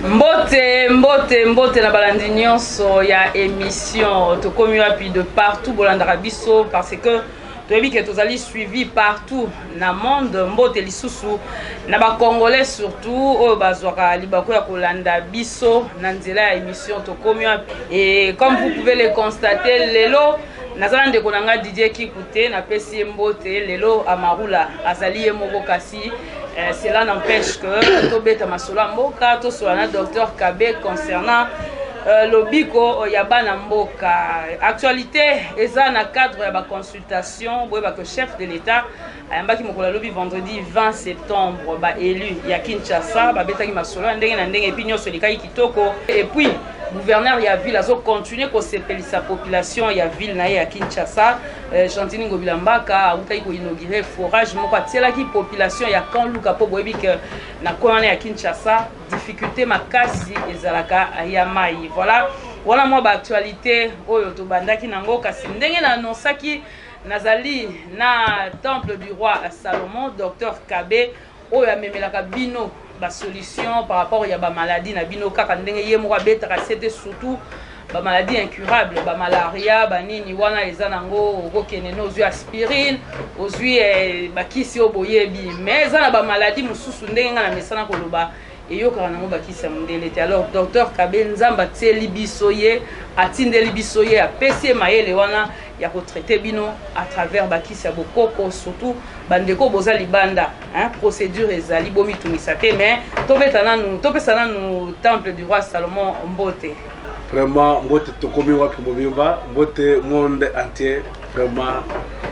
Mbote na balandi nyonso ya émission tokomi wapi de partout bolanda biso parce que toyebi que tozali suivi partout na monde mbote lisusu na ba congolais surtout oyo bazwaka libako ya kolanda biso na nzela ya émission tokomi wapi. Et comme vous pouvez le constater lelo nazala ndeko nanga Didier Kikute na pesi mbote lelo amarula azali moko kasi. Cela n'empêche que Tobeta Masolo Mboka, to soit un docteur Kabé concernant l'obiko Yabana Mboka. Actualité, eza na cadre de la consultation, que chef de l'État, Mbaki Mokola Lobi vendredi 20 septembre, élu Yakinshasa, Beta Masolo, et puis Nyosolikai Kitoko, et puis gouverneur ya ville azo continuer ko sepeli sa population ya ville na ya Kinshasa. Chantini Ngobilambaka utai ko inaugurer forage moko atiela ki population ya Kanluka po boyebi que na kona ya Kinshasa difficulté makasi ezalaka ya mai. Voilà moi ba actualité oyo to bandaki nango kasi ndenge na annonçaki nazali na temple du roi Salomon docteur Kabé oyo amemelaka bino ba solution par rapport à ba maladie na bino kaka ndenge ye mo betaka c'était surtout ba maladie incurable ba malaria ba nini wana eza nango okokene no zu aspirine ozui ba kisi oboyebi mais eza na ba maladie mususu ndenge na mesana koloba eyoka nango ba kisi mundele te. Alors docteur Kabé nzamba tseli biso ye atindeli biso ye apesi mayele wana ya ko traiter bino à travers ba kisi ya bokoko surtout bandeko boza libanda procédure ezali bomi tunisate mais topesana nu temple du roi Salomon mbote vraiment mbote tokomi wapi mobimba mbote monde entier vraiment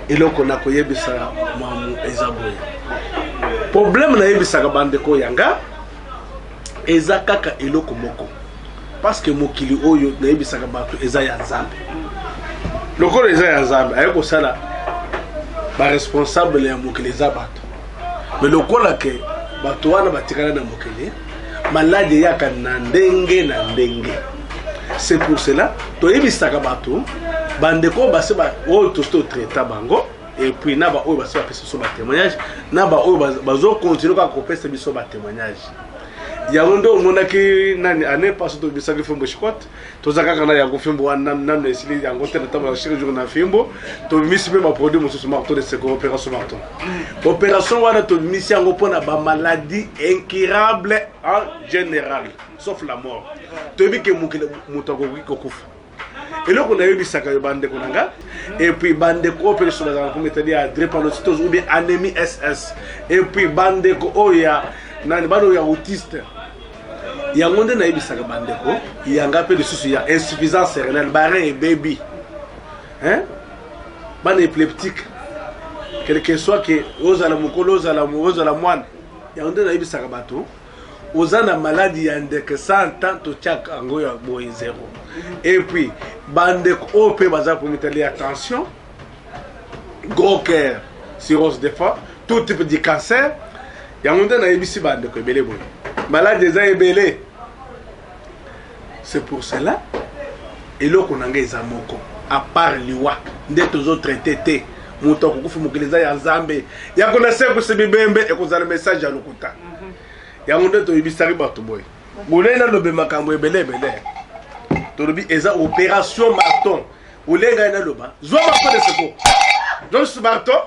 eloko na koyebisa mamu ezaboye problème na yebisa bandeko yanga eza kaka eloko moko parce que mokili oyo na yebisa bato eza ya Nzambe lokolo eza ya Nzambe ayeko sala ba responsable ya mokili eza bato mais lokola ke bato wana batikana na mokili malade yaka na ndenge na ndenge. C'est pour cela toyebisaka bato bandeko base ba oyo tosto traiter bango et puis na ba oyo base ba pesa so ba témoignage na ba oyo bazo continuer ka kopesa biso ba témoignage. Yaondo monaki nani ane paso to bisaki fimbo shikot tozaka kana ya kufimbo wana nanu esili yango tena tama chaque jour na fimbo to misibe ba produit mususu marteau de secours opération marteau opération wana to misi yango pona ba maladie incurable en général sauf la mort to bi ke mutako kokufa eloko na yebisaka yo bande konanga et puis bande ko opération na ko metadi à drépanocytose ou bien anémie SS et puis bande ko oya nani bado ya autiste yango nde na yebisaka bandeko yanga pe de susu ya insuffisance rénale barin et baby ban épileptique quel que soit que ozala mukolo ozala mwana yango nde na yebisaka bato ozana maladie ya ndeke 100 ans to tchak ango ya boy 0 et puis bandeko ope baza pour mettre attention gros cœur cirrhose de foie tout type de cancer. Yangonde na yebisi bande ko ebele boy malade eza ebele. C'est pour cela eloko nanga eza moko à part liwa nde tozo traiter te moto ko kufu mokileza ya Nzambe ya kona se ko se bibembe e ko zala message ya lokuta yangonde to yebisari bato boy bolena lobe makambo ebele to lobi eza opération marton olenga na loba zwa ba de seko donc ce marton.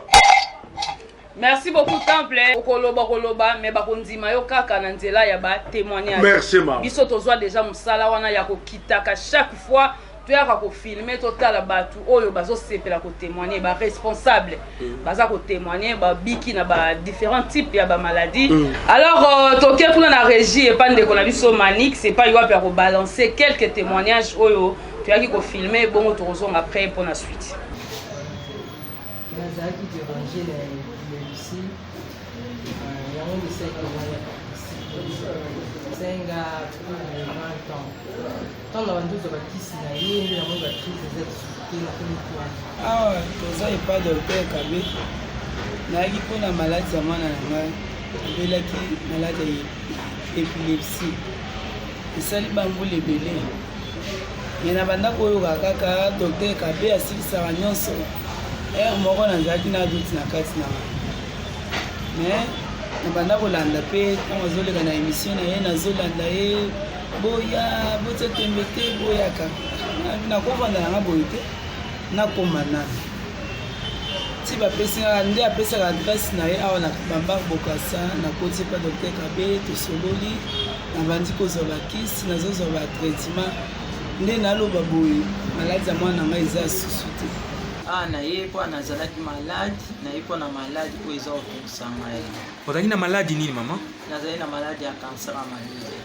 Merci beaucoup temple koloba mais bakondima yo kaka na nzela ya ba témoignage. Merci ma. Biso tozwa déjà musala wana ya kokitaka chaque fois to ya ko filmer total batu oyo bazo sepela ko témoigner ba responsable baza ko témoigner ba biki na ba différents types ya ba maladies. Alors toke kuna na régie et pande ko na biso Manique c'est pas yo a ko balancer quelques témoignages oyo to ya ki ko filmer bongo tozonga après pour la suite. Nazaki déranger ici, il y a un de ces Zenga pour 20 ans. Tant on a vendu de la piste, il y a une crise de cette ah ouais, tout ça n'est pas docteur Kabé. Nagi pour la maladie, ça m'a dit que maladie épilepsie. Et ça, il m'a voulu belé. Il y a un banda qui a docteur Kabé a signé sa réunion. Moko na nzaki na duti na kati na mais na banda kolanda pe kama zoleka na émission na ye na zolanda ye boya bote tembe te boyaka nakovanda nanga boye te nakoma nani ti bapesaka nde apesaka adresse na ye awa na bambar bokasa nakoti pa docteur Kabe tosololi nabandi kozwa bakisi nazozwa batraitement nde naloba boye maladi ya mwana nanga eza susu te na ye mpo nazalaki maladi na ye mpo na maladi oyo eza okosanga ye. Ozalaki na maladi nini mama? Nazali na maladi ya cancer ya malade.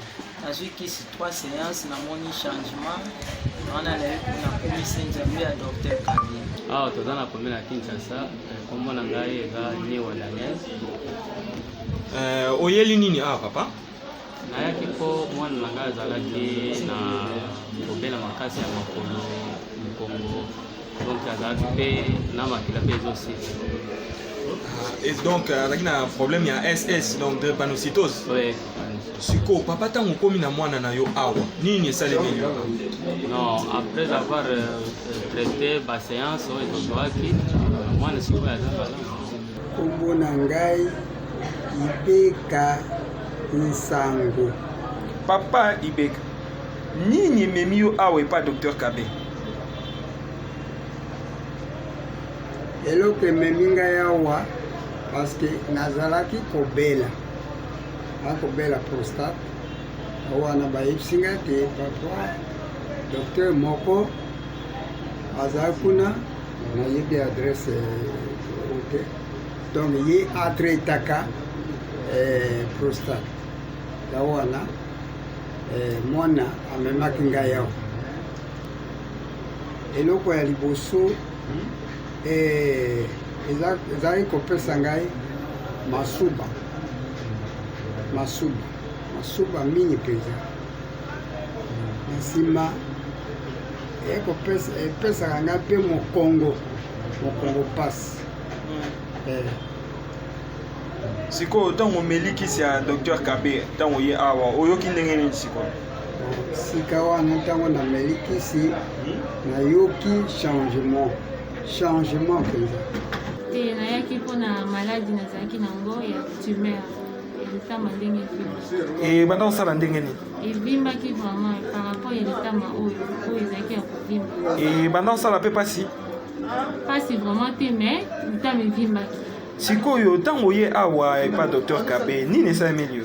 Nazwi kisi 3 séances namoni changement wana nakomisi nzambe ya docteur Kabe. Awa toza na commune ya Kinshasa, kombo na ngai eza Niwa Daniel. Oyeli nini awa papa? Nayaki mpo mwana na ngai azalaki na kobela makasi ya makolo mokongo, donc azalaki mpe na makila mpe ezosila. Et donc azalaki na problème ya SS, donc drépanocytose. Oui. Siko papa tango komi na mwana na yo awa nini esalemi yo? Non, après avoir traité ba séance oyo tozwaki mwana sikoyo azala kombo na ngai Ibeka Nsango. Papa Ibeka, nini ememi yo awa epa docteur Kabe? Eloko ememi ngai awa parce que nazalaki kobela akobela prostate wana bayebisi ngai te papa docteur moko aza kuna nayebi adresse ote donc ye atraitaka prostate ya wana mwana amemaki ngai awa eloko ya liboso ezali kopesa ngai masuba mingi mpenza na nsima epesaka ngai mpe mokongo pasi. Sikoyo ntango omeli kisi ya docteur Kabe ntango ye awa oyoki ndenge nini sikoyo? Sika wana ntango nameli kisi nayoki changement mpenza. Nayaki mpona maladi nazalaki nango ya tumeur elitama ndenge evimba. Banda osala ndenge nini? Evimbaki vraiment par rapport ya litama oyo ezalaki ya kovimba. Banda osala mpe pasi? Pasi vraiment te mais litama evimbaki. Sikoyo ntango ye awa epa docteur Kabe nini esalemeli yo?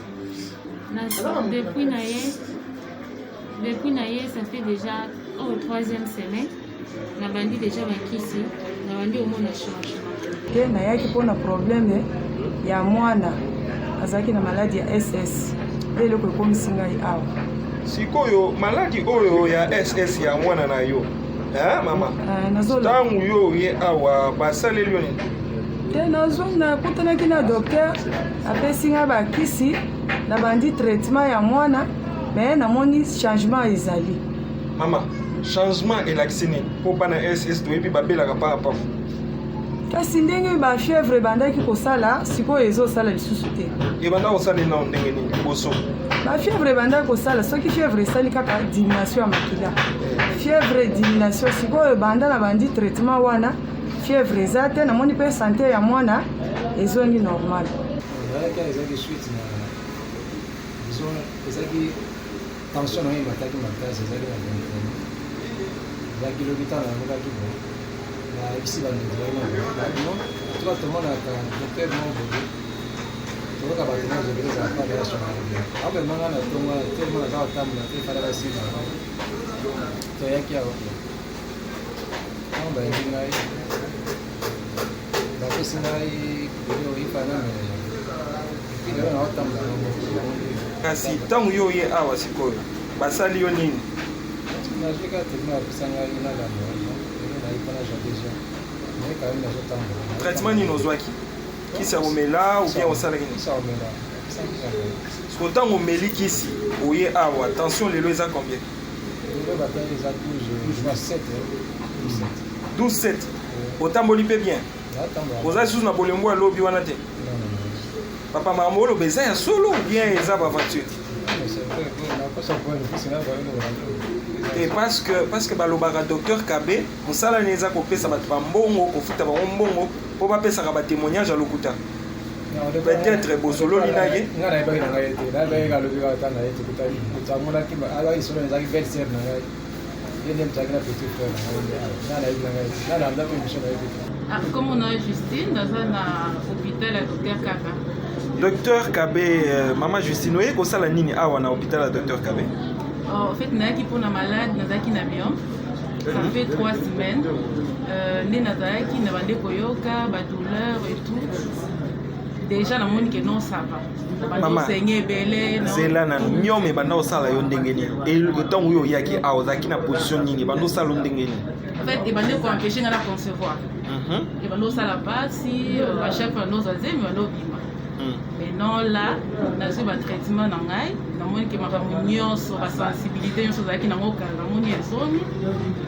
Depuis na ye ça fait déjà au 3e semaine nabandi déjà bakisi nabandi omona changement. Nayaki mpona problème ya mwana azalaki na maladi ya SS nde eloko ekomisi ngai awa. Sikoyo maladi oyo ya SS ya mwana na yo mama ntango yo ye awa basaleli yo nini? Te nakutanaki na docteur apesi ngai bakisi nabandi traitement ya mwana mais namoni changement ezali. Mama changement elakisi nini mpo bana SS toyebi babelaka pa apafu? Kasi ndenge bafièvre ebandaki kosala sikoyo ezosala lisusu te. Ebanda kosala nao ndenge nini liboso? Bafièvre ebandaki kosala soki fièvre esali kaka diminution ya makila. Fièvre diminution sikoyo ebanda na bandi traitement wana fièvre eza te namoni mpe santé ya mwana ezongi normal. Ezalaki suite na disons ezalaki tension na ye emataki makasi ezalaki na benitene ezalaki l'hôpital namokaki bo nayebisi bandeko toka tomonaka docteur moboye tokoka bato nazobele ezalaka relation na ye apemanga na ntongo wana te mona aza kotambola te efalaka nsima toyaki awa ntango bayebi ngai bapesi ngai koyo ifana lelo naotambola kasi ntango yo ye awa sikoyo basali yo nini? nazwi kaka traitement bapesa ngai nagamba elo nayipana jadesion mais quand même nazotambola. Traitement nini ozwaki? Kisi ya komela ou bien osalaki nini? Kisi ya komela. Siko ntango omeli kisi oye awa tension lelo eza combien? Lelo batali eza 12,7. Otamboli mpe bien? Oza lisusu na bolembo ya lobi wana te? Papa makambo oloba eza ya solo ou bien eza baventure? Parce que balobaka docteur Kabe mosala neza kopesa bato bambongo kofuta bango mbongo po bapesaka batémoignage ya lokuta. peut-être bosolo linage nga na ebaki na ngai ete nabeyeka alobi kaka na ye tokutanmonaki alaki solo ezalaki belle sere na ngai ye nde mtaki na petit frère na ngai nde nga nayebi na ngai nga na nzambe émission na ye te comme on a Justine naza na hôpital ya docteur Kaba. Docteur Kabe, maman Justine, oye kosala nini awa na hôpital ya docteur Kabe? En fait nayaki mpona malade nazalaki na myome. Ça fait 3 semaines. Nde nazalaki na bande koyoka badouleur et tout. Déjà na moni que non ça va. Maman, zela na myome banda osala yo ndenge nini? Et le temps où yo yaki awa ozalaki na position nini banda osala yo ndenge nini? En fait, bande ko empêcher nga na concevoir. Et banda osala pasi, ba chef nos azemi banda bima. Mais non là, na zo ba traitement na ngai, na moni que ma nyonso ba sensibilité nyonso zaki na ngoka, na moni ezoni.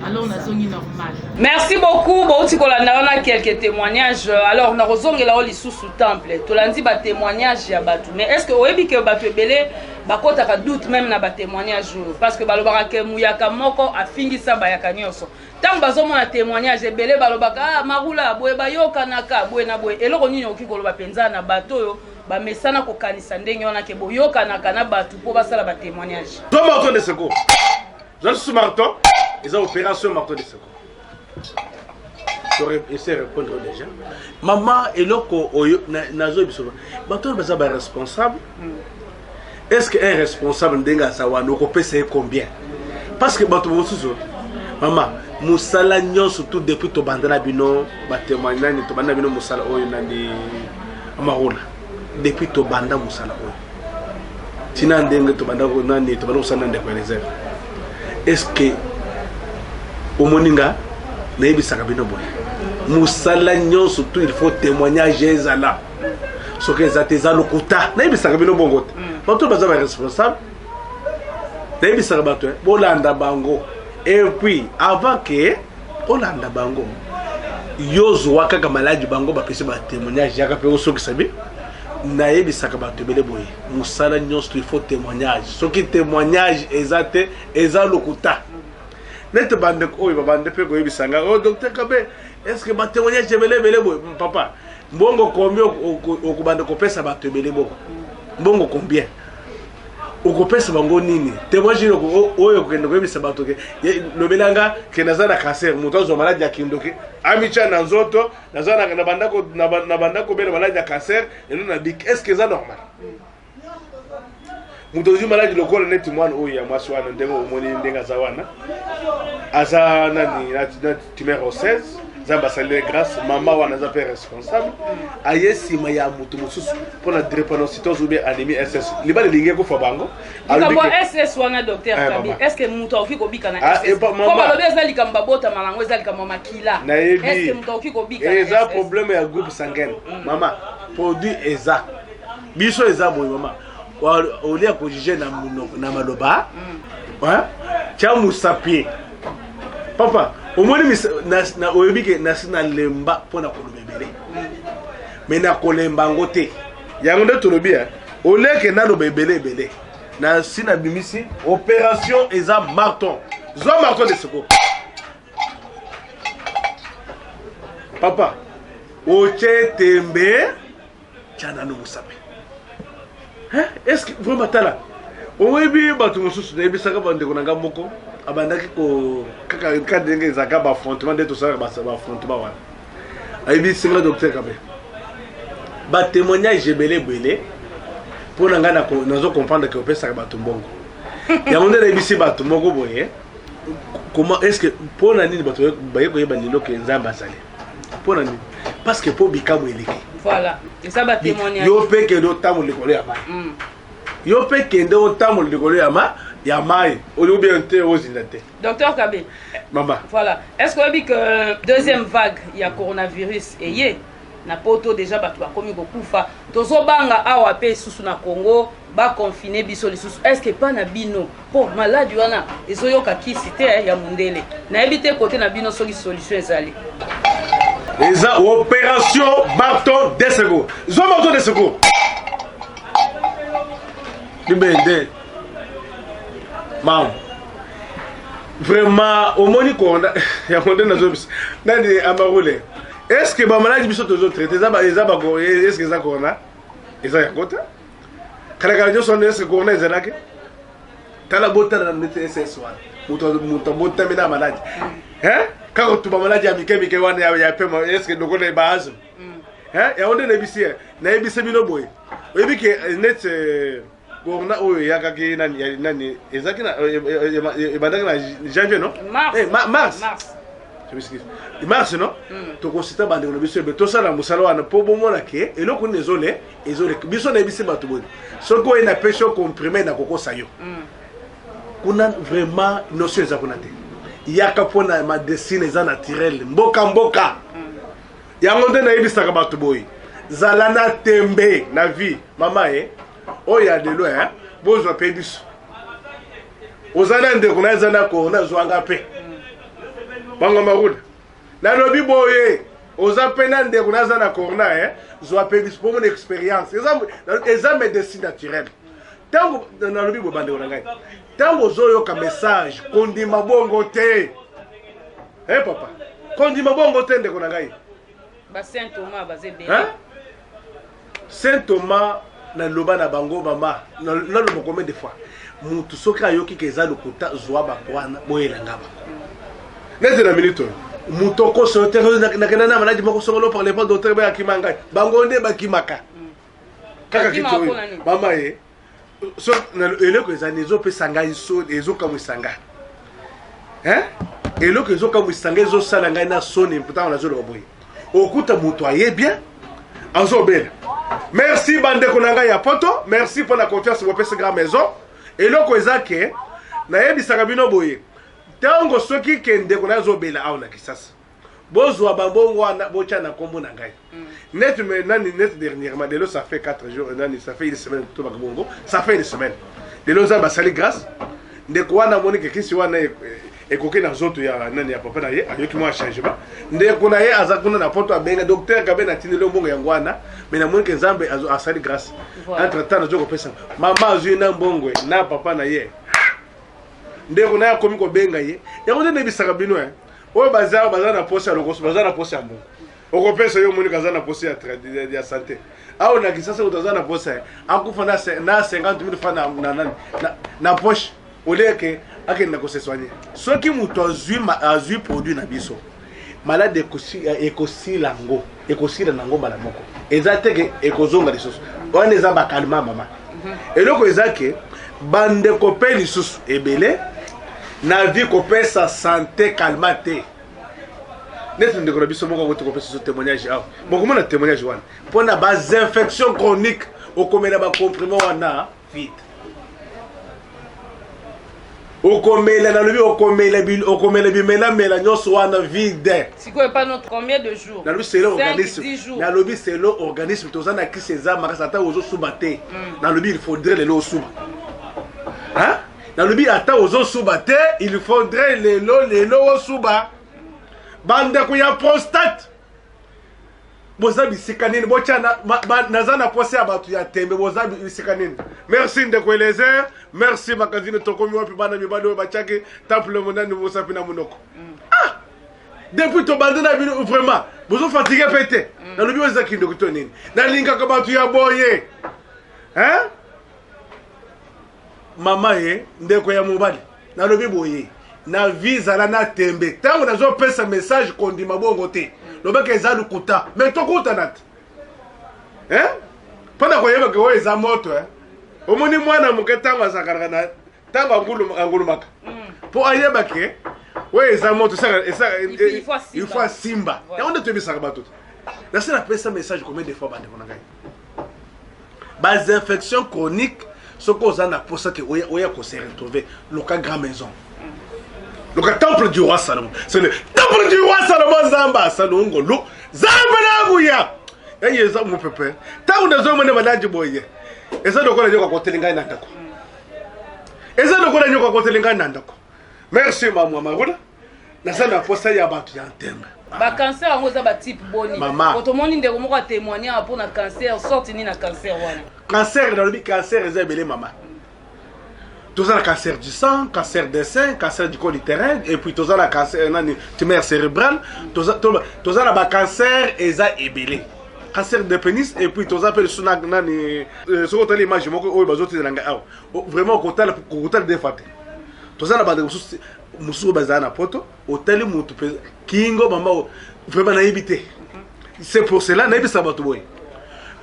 Alors na zongi normal. Merci beaucoup. Bauti kolanda on a quelques témoignages. Alors na rozongela oli sous temple. Tolandi ba témoignage ya batu. Mais est-ce que oyebi ke batu ebele bakota ka doute même na ba témoignage parce que balobaka ke muyaka moko afingisa ba yaka nyonso. Tant bazomona témoignage ebele balobaka marula boye bayoka naka boye na boye. Eloko nini okikoloba penza na bato yo ba mesana ko kanisa ndenge wana ke boyoka naka na batu po basala ba témoignage. Toi marteau de secours. Je suis marteau. Ils ont opération marteau de secours. J'aurais essayé de répondre déjà. Maman et loko nazo biso. Bato baza ba responsable. Est-ce qu'un responsable ndenga sawa no ko payer combien? Parce que bato bosusu. Maman, musala nyon surtout depuis to bandana bino ba témoignage to bandana bino musala oyo nandi amarula. Depuis to banda musala oyo. Tina ndenge to banda ko nani to banda musala ndeko réserve. Est-ce que au moninga naibisaka bino boye musala nyon surtout il faut témoignage ezala so que ezateza lokuta naibisaka bino bongo te bato baza ba responsable naibisaka bato bolanda bango et puis avant que olanda bango yozwa kaka maladi bango bapesi ba témoignage yaka pe osoki sabi naibisaka bato ebele boye musala nyon surtout il faut témoignage so que témoignage ezate eza lokuta. Net bande oyo bande pe ko yebisanga oh docteur Kabe est-ce que ba témoignage belé boy papa mbongo combien okubande ko pesa ba tebele boko mbongo combien okopesa bango nini témoignage oyo ko kendo ko yebisa ba to ke lobelanga ke nazana cancer moto zo maladi ya kindoke amicha na nzoto nazana na banda ko bela maladi ya cancer eno na bik est-ce que ça normal mutozi maladi lokolo neti mwana oyo ya mwasi wana ndengo omoni ndenga za wana aza nani na numéro 16 zamba salé grâce mama wana za père responsable ayesi ma ya mutu mususu pona drépanocytose ou bien anémie SS libale linge ko fabango alors SS wana docteur Kabi est-ce que mutu okiko bika na SS ko balobe ezali kamba bota malango ezali kamba makila est-ce que mutu okiko bika na eza problème ya groupe sanguin mama produit eza biso eza boy mama au lieu de juger na maloba tia musapie papa au moins na oyebike na lemba pona kolobebele mais na kolemba ngote yango nde tolobia au lieu que na lobebele belé na sina bimisi opération eza marteau zo marteau de secours papa oche tembe chana no musape. Est-ce que vraiment tala oyebi bato mosusu nayebisaka bandeko na nga moko abandaki kaka ndenge ezalaka baaffrontement nde tosalaka baaffrontement wana ayebisinga docteur Kabe batémoignage ebele mpo na ngai nazo comprendre ke opesaka bato mbongo yango nde nayebisi bato moko boye comment est-ce que mpo na nini bato baye koyeba lelo ke nzambe azali mpo na nini parce que mpo bikambo eleki. Voilà, et ça va témoigner. Yo pe kendo tamu likolo ya mai. Yo pe kendo tamu likolo ya mai. Ou bien te ozinate. Docteur Kabe. Maman. Voilà. Est-ce que vous avez que deuxième vague il y a coronavirus et yé na poto déjà batu ba komi kokufa. Tozo banga awa pe susu na Congo ba confiner biso lisusu. Est-ce que pas na bino pour malade wana ezoyoka kisite ya mundele. Na ebite côté na bino soki solution ezali. Les opération marteau de secours. Zo marteau de secours. Libende. Mam. Vraiment au moni corona ya monde na zo bis. Nandi amarule. Est-ce que ba maladie biso tozo traiter ça ba est-ce que ça corona? eza yango te kala nyonso wana ese corona ezalaki tala botala na ndete ss wana moto botami na maladi kaka tuba maladi ya mike wana ya pema eske lokola base yango nde nayebisi bino boye oyebi ke net corona oyo eyakaki nani ezalaki ebandaki na janvier non mars mars non tokosita bandeko na biso ebe tosala mosala wana mpo bomona ke eloko nini ezole biso nayebisi bato boye soki oye na peshe comprime na kokosa yo kuna vraiment notion eza kuna te yaka mpona madesine eza naturel mboka yango nde nayebisaka bato boye zala na tembe na vie mama ye oyo ya lelo bozwa mpe biso oza na ndeko na eza na corona zwanga mpe bango maruda nalobi boye oza mpe na ndeko na aza na corona zwa mpe biso mpo mona expérience eza médecine naturelle ntango nalobi boye bandeko na ngai ntango ozoyoka message kondima bongo te papa kondima bongo te ndeko na ngai Saint Thomas bazebe Saint Thomas naloba na bango mama naloba combien de fois mutu soki ayoki ke eza lokuta zwa bakwana boyelanga bango nete na minute mutu okoso te nakenda na maladi moko songolo parle pas docteur bayakima ngai bango nde bakimaka kaka kito mama ye so eloko ezani ezopesa ngai so ezokamwisa ngai eloko ezokamwisa ngai ezosala ngai na soni pourtant nazoloba boye okuta mutu aye bien azobela merci bandeko na ngai ya poto merci pour la confiance bopesa grand maison eloko ezake nayebisaka bino boye ntango soki ke ndeko nazobela awa na kisasa bozwa bambongo wana botya na kombo na ngai net dernièrement lelo ça fait 4 jours ça fait une semaine to bakabongo ça fait une semaine lelo za basali grâce ndeko wana moni ke kisi wana ekoki na zoto ya nani ya papa na ye ayoki mwa changement ndeko na ye aza kuna na poto abenga docteur kabe na tindelo mbongo yango wana mais na moni ke nzambe asali grâce entre temps nazo kopesa mama azwi na mbongo na papa na ye ndeko na ya komi ko benga ye yango nde nebisaka bino oyo baza na poste ya lokoso baza na poste ya mbongo okopesa yo moni kaza na poste ya santé awo na kisasa utaza na poste akufa na 50,000 francs na poche oleke akenda ko se soigner soki muto azwi produit na biso malade ekosila nango mbala moko eza teke ekozonga lisusu wana eza bakalma mama eloko ezake bandeko mpe lisusu ebele na vie kopesa santé kalma te neti ndeko na biso moko kote kopesa so témoignage awa bokomona témoignage wana mpona basinfection chronique okomela bacomprimé wana vide okomela nalobi okomela bimelamela nyonso wana vide sikoyo pas notre combien de jours nalobi selo organisme nalobi selo organisme toza na kisi eza makasi ata ozosuba te nalobi il faudrait lelo osuba nalobi ata ozosuba te il faudrait lelo osuba bandeko ya prostate boza bisika nini botyana naza na pose ya bato ya tembe boza bisika nini merci ndeko elezer merci makazini tokomi wapi bana mibali oyo batyaki temple monani bosapi na monoko depuis tobande na bino vraiment bozofatigue mpe te nalobi oyo ezaki ndeko to nini nalingaka bato ya boye mama ye ndeko ya mobali nalobi boye na vie zala na tembe ntango nazopesa message kondima bongo te lobaka eza lukuta me tokutana te mpona koyebaka oyo eza moto omoni mwana moke ntango asakalaka na ntango angulumaka mpo ayebake oyo eza moto ifo asimba yango nde toyebisaka bato te nasi napesa message combien de fois bandeko na ngai basinfection chronique soki oza na posa te oya kose retrouver loka grand maison loka temple du roi Salomon c'est le temple du roi Salomon zamba salongo lo zamba na buya yaye eza mo pepe tangu nazo mona maladi boye eza lokola nyoka kotelinga na ndako eza lokola nyoka kotelinga na ndako merci maman marula nasa na posa ya bato ya ntembe ba cancer yango za ba type boni otomoni ndeko moko témoigner pour na cancer sorti ni na cancer wana cancer dans le cancer eza belé mama tous le cancer du sang, cancer des seins, cancer du col utérin et puis tous le cancer tumeur cérébrale tous le cancer eza ebelé cancer de pénis et puis tous appelle sous nani sur côté l'image moko oyo bazote na nga vraiment kotala des fates tous na bande musu bazana poto hôtel mutu kingo mama vraiment na ibité c'est pour cela na ibisa bato boy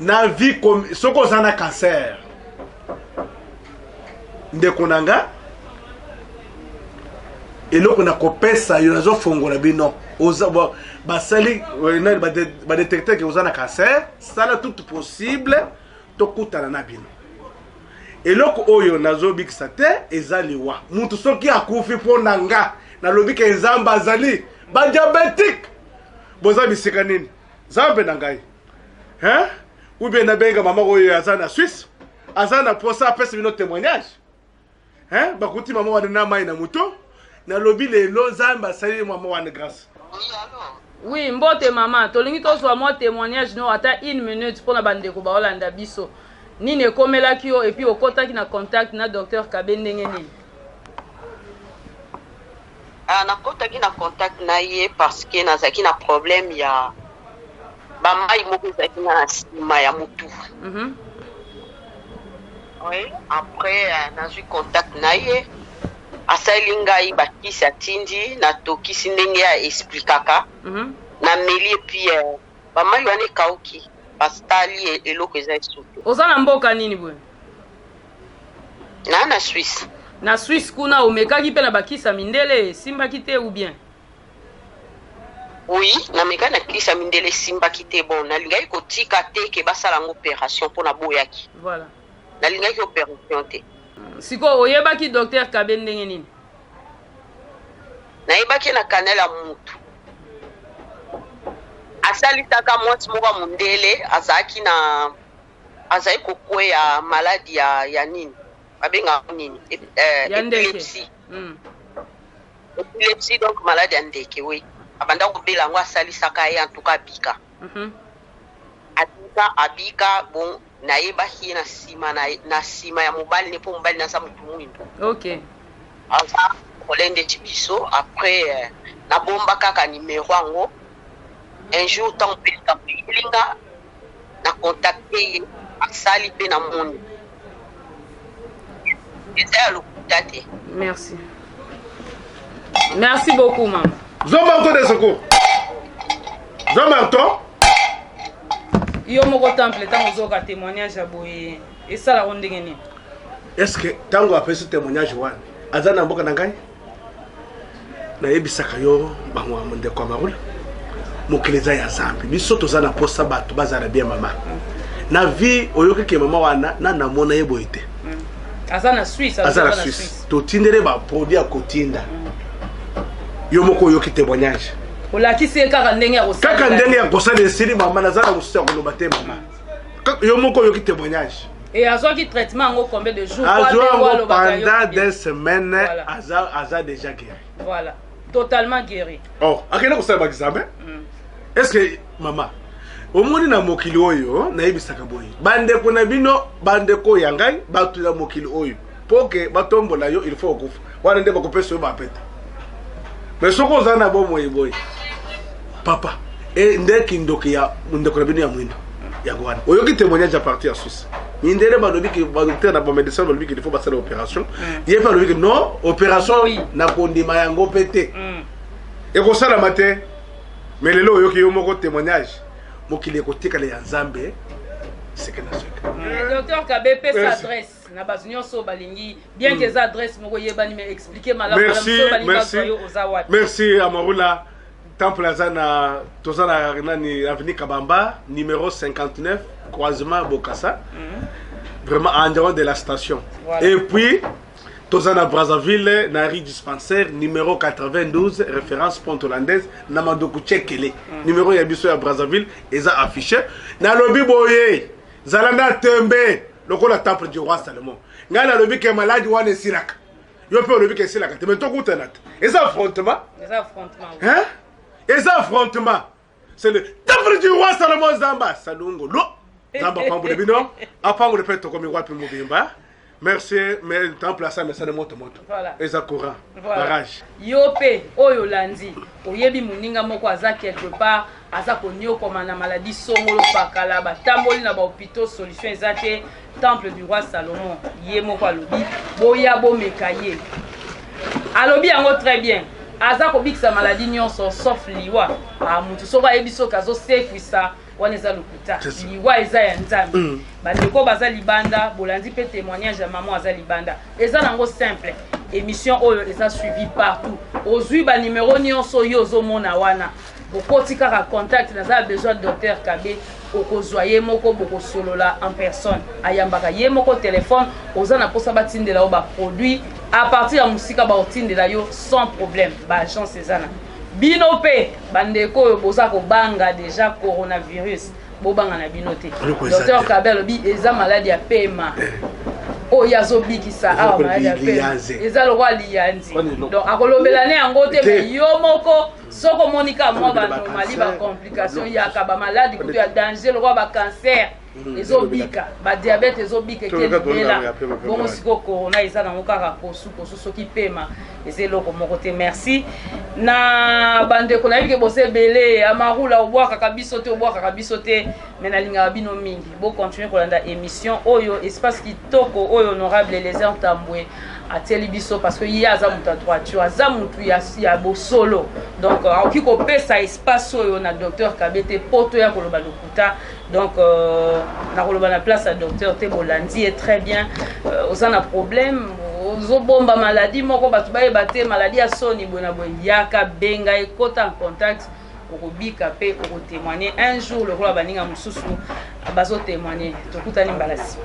na vie comme soko zana cancer ndeko nanga eloko na kopesa yo nazo fongola bino oza basali ba détecter que ozana cancer sala tout possible to kutana na bino eloko oyo nazo bikisa te ezaliwa mutu soki akufi pona nga na lobi ke nzamba azali ba diabétique boza bisika nini zambe na ngai hein ou bien na benga mama oyo azana Suisse azana posa pesa bino témoignage hein bakuti mama wana na mai na muto na lobi lelo zamba sali mama wana grâce. Oui, mbote maman, tolingi to so moi témoignage no ata 1 minute pour na bande ko ba Holanda biso. Ni ne komela ki yo et puis au contact na contact na docteur Kabendenge nini. Na contact na ye parce que nazaki na problème ya ba mai moko zaki na sima ya mutu. Oui, après na eu contact na ye asali ngai bakisi atindi na tokisi ndenge ya explikaka na meli puis bamai wana ekauki bastali eloko eza esuki oza na mboka nini boye na Suisse na Suisse kuna omekaki mpe na bakisa mindele simbaki te ou bien oui na meka na kisa mindele simbaki te bon nalingaki kotika te ke basala ngo opération mpona boyaki voilà nalingaki opération te siko oyebaki docteur Kabendenge nini nayebaki na kanela mutu asalitaka mwasi moko mundele azali kokweya maladi ya nini babenga nini epilepsie epilepsie donc maladi ya ndeke oui abanda kobela yango asalisaka ye antuka abika bon nayebaki ye na nsima ya mobali ne mpo mobali naza motu mwindu ok aza kolende ti biso après nabomba kaka numero yango un jour ntango mpe likambo elinga na contacte ye asali mpe na moni eza ya lokuta te. Merci beaucoup mama Zomarto de secours Zomarto yo moko temple ntango ozoka témoignage ya boye esalaka ndenge nini est-ce que ntango apesi témoignage wana aza na mboka na ngai nayebisaka yo bango ya ndeko ya marula mokili eza ya zambi biso toza na posa bato bazala bien mama na vie oyokeke mama wana na namona ye boye te aza na Suisse totindele baproduit ya kotinda yo moko oyoki témoignage olakisi ye kaka ndenge ya kosala esili mama naza na mosusu ya koloba te mama yo moko oyoki témoignage et azwaki traitement yango combien de jours azwango pendant des semaines aza déjà guéri voilà totalement guéri akende kosala baexamen est-ce que mama omoni na mokili oyo nayebisaka boye bandeko na bino bandeko ya ngai bato ya mokili oyo po ke batombola yo il faut okufa wana nde bakopesa yo bapeta mais soko oza na bomoi boye papa ndeki ndoki ya ndeko na bino ya mwindo yango wana oyoki témoignage à partir ya Suisse mindele balobi ke badocteur na bamédecin balobi ke il faut basala opération ye mpe alobi ke non opération na kondima yango mpe te ekosalama te mais lelo oyoki yo moko témoignage mokili ekotikala ya nzambe seke na seke docteur Kabe pesa adresse na bato nyonso balingi bien que eza adresse moko yebani mais expliquer malamu merci Amarula temple aza na toza na nani avenue Kabamba numéro 59 croisement Bokassa vraiment environ de la station et puis toza na Brazzaville na rue dispensaire numéro 92 référence pont hollandaise na Madoku Tchekele numéro ya biso ya Brazzaville eza affiché na lobi boye zalanda tembe lokola temple du roi Salomon nga na lobi ke maladi wana esilaka yo pe lobi ke esilaka te mais tokutana te eza affrontement hein eza affrontement c'est le temple du roi Salomon Zamba Salungo lo Zamba pambo de bino apango de peto komi wapi mobimba merci mais temps place mais ça de moto voilà eza courant voilà barrage yope oyo landi oyebi muninga moko aza quelque part aza konyokoma na maladie songolo pakala batamboli na bahôpitaux solution eza te temple du roi Salomon ye moko alobi boya bomeka ye alobi yango très bien aza kobikisa maladie nyonso sauf liwa mutu soko ayebi soki azosekwisa wana eza lokuta liwa eza ya nzambe bandeko baza libanda bolandi mpe témoignage ya mama aza libanda eza nango simple émission oyo eza suivi partout ozwi banimero nyonso oyo ozomona wana bokoti kaka contact naza besoin docteur Kabe okozwa ye moko bokosolola en personne ayambaka ye moko téléphone oza na posa batindela o baproduit à partir ya musika baotindela yo sans problème baagence ezana bino pe bandeko oyo boza kobanga déjà coronavirus bobanga na bino te docteur Kabe alobi eza maladie ya pema oyo azobikisa awa maladie ya pema eza lokwa liyanzi donc akolobela ne yango te me yo moko soko monika mwa banormali bacomplication yaka bamaladi kutu ya danger lokwa bacancer ezobika badiabete ezobika ekelibela bongo siko corona eza nango kaka kosu soki pema eza eloko moko te merci na bandeko nayebi ke bose ebele amarula obwakaka biso te me nalingaka bino mingi bocontinue kolanda émission oyo espace kitoko oyo honorable Eliezer Tambwe atieli biso parce que ye aza mutu ya droiture aza mutu ya bosolo donc akoki kopesa espace oyo na docteur Kabe te poto ya koloba lokuta donc nakoloba na place ya docteur te bolandi est très bien oza na problème ozobomba maladie moko bato bayeba te maladie ya soni boye na boye yaka benga ekota en contact okobika pe okotémoigner un jour lokola baninga mosusu bazotémoigner tokutani mbala nsima.